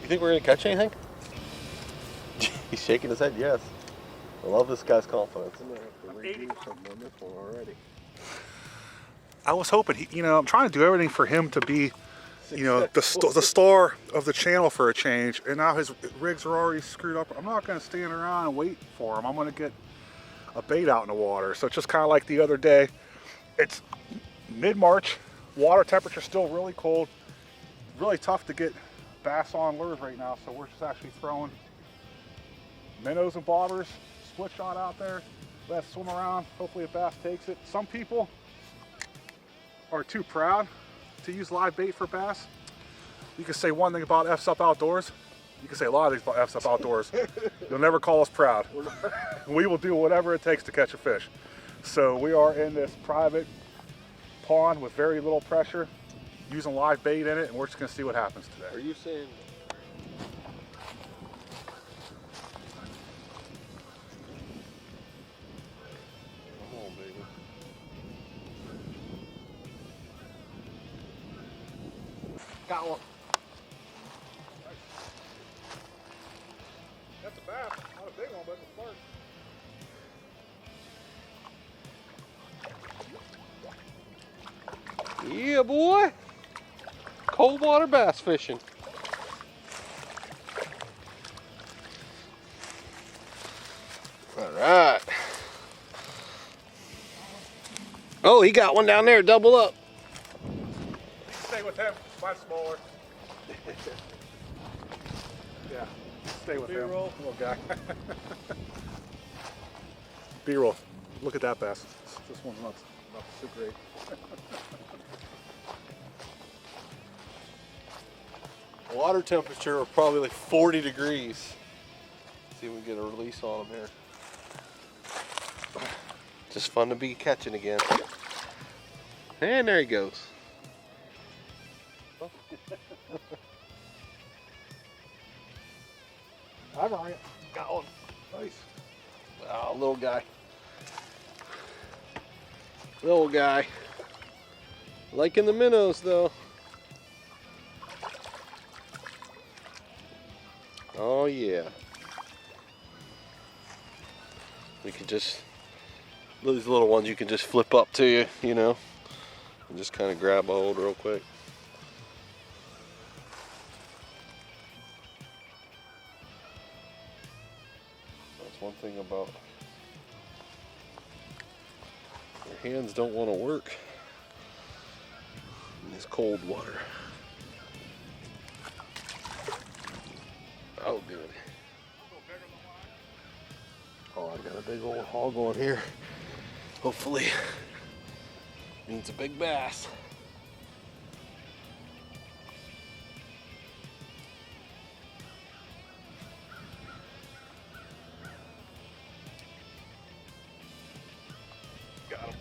think we're gonna catch anything? He's shaking his head, yes. I love this guy's confidence. I'm gonna have to redo something on this one already. I was hoping, I'm trying to do everything for him to be, the star of the channel for a change, and now his rigs are already screwed up. I'm not going to stand around and wait for him. I'm going to get a bait out in the water. So it's just kind of like the other day. It's mid-March, water temperature's still really cold, really tough to get bass on lures right now, so we're just actually throwing minnows and bobbers, split shot out there, let it swim around, hopefully a bass takes it. Some people are too proud to use live bait for bass. You can say one thing about F's Up Outdoors. You can say a lot of things about F's Up Outdoors. You'll never call us proud. We will do whatever it takes to catch a fish. So we are in this private pond with very little pressure, using live bait in it, and we're just gonna see what happens today. Are you saying? Come on, baby. Got one. That's a bass, not a big one, but it's a flirt. Yeah, boy. Cold water bass fishing. All right. Oh, he got one down there, double up. Stay with him, mine's smaller. Yeah, stay with him, B-roll. little guy. B-roll, look at that bass. This one's not so great. Water temperature of probably like 40 degrees. See if we can get a release on him here. Just fun to be catching again. And there he goes. I got it. Got one. Nice. Oh, little guy. Little guy. Liking the minnows though. Oh yeah. We can just, these little ones you can just flip up to you, and just kind of grab a hold real quick. That's one thing about your hands don't want to work in this cold water. Oh, good. Oh, I got a big old hog on here. Hopefully, means a big bass. Got him.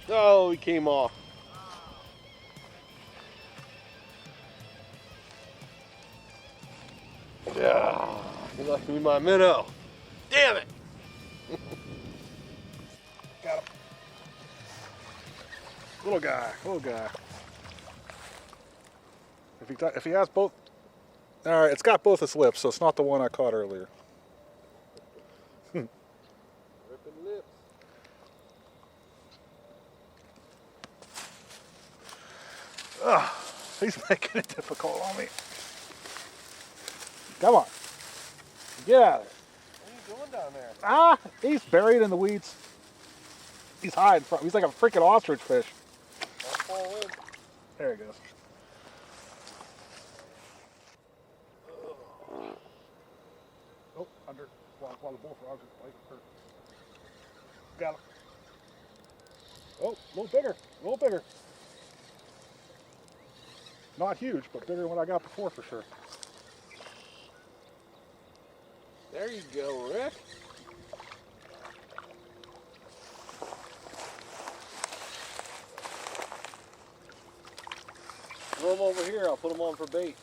Oh, he came off. Yeah, he left me my minnow. Damn it! Got him. Little guy, little guy. If he has both, all right, it's got both its lips, so it's not the one I caught earlier. Ripping lips. He's making it difficult on me. Come on. Get out of there. What are you doing down there? Ah, he's buried in the weeds. He's hiding from. He's like a freaking ostrich fish. I'll fall in. There he goes. Oh, under while the bullfrogs are biting her. Got him. Oh, a little bigger. A little bigger. Not huge, but bigger than what I got before for sure. There you go, Rick. Throw them over here. I'll put them on for bait.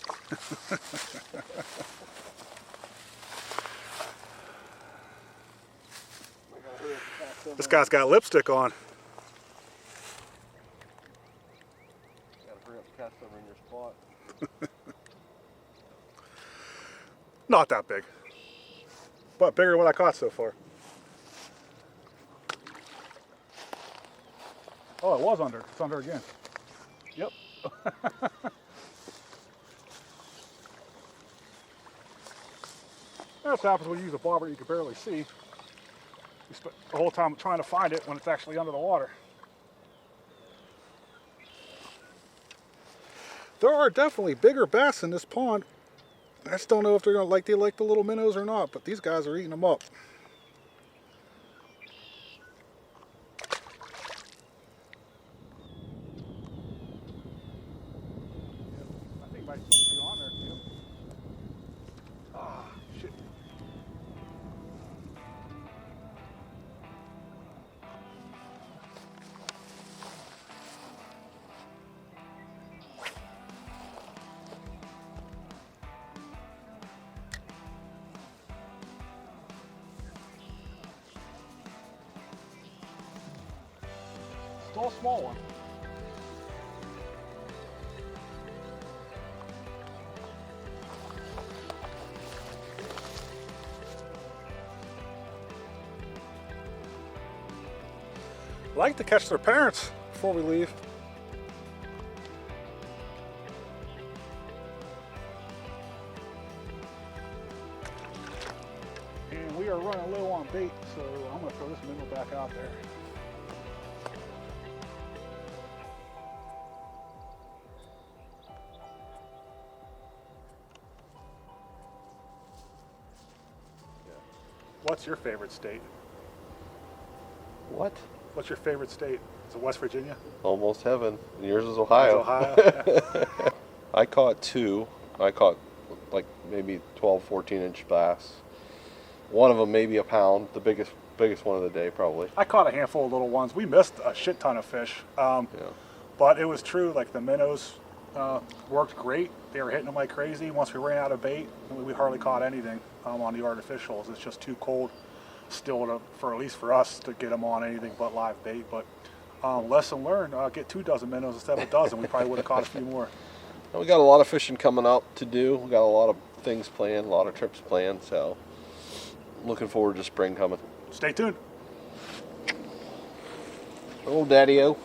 This guy's got lipstick on. Gotta hurry up and catch bass over in your spot. Not that big, but bigger than what I caught so far. Oh, it was under. It's under again. Yep. That's what happens when you use a bobber you can barely see. You spend the whole time trying to find it when it's actually under the water. There are definitely bigger bass in this pond. I just don't know if they're gonna like the little minnows or not, but these guys are eating them up. I think might still be on there. Yep. Ah, shit. Still a small one. I like to catch their parents before we leave. And we are running low on bait, so I'm going to throw this minnow back out there. What's your favorite state? What? What's your favorite state? Is it West Virginia? Almost heaven. And yours is Ohio. Ohio. Yeah. I caught two. I caught like maybe 12, 14-inch bass. One of them maybe a pound, the biggest one of the day probably. I caught a handful of little ones. We missed a shit ton of fish. Yeah. But it was true, like the minnows worked great. They were hitting them like crazy. Once we ran out of bait, we hardly caught anything on the artificials. It's just too cold still for at least for us to get them on anything but live bait. But lesson learned, get 2 dozen minnows instead of a dozen. We probably would have caught a few more. We got a lot of fishing coming up to do. We got a lot of things planned, a lot of trips planned, so looking forward to spring coming. Stay tuned. Oh, Daddy-o.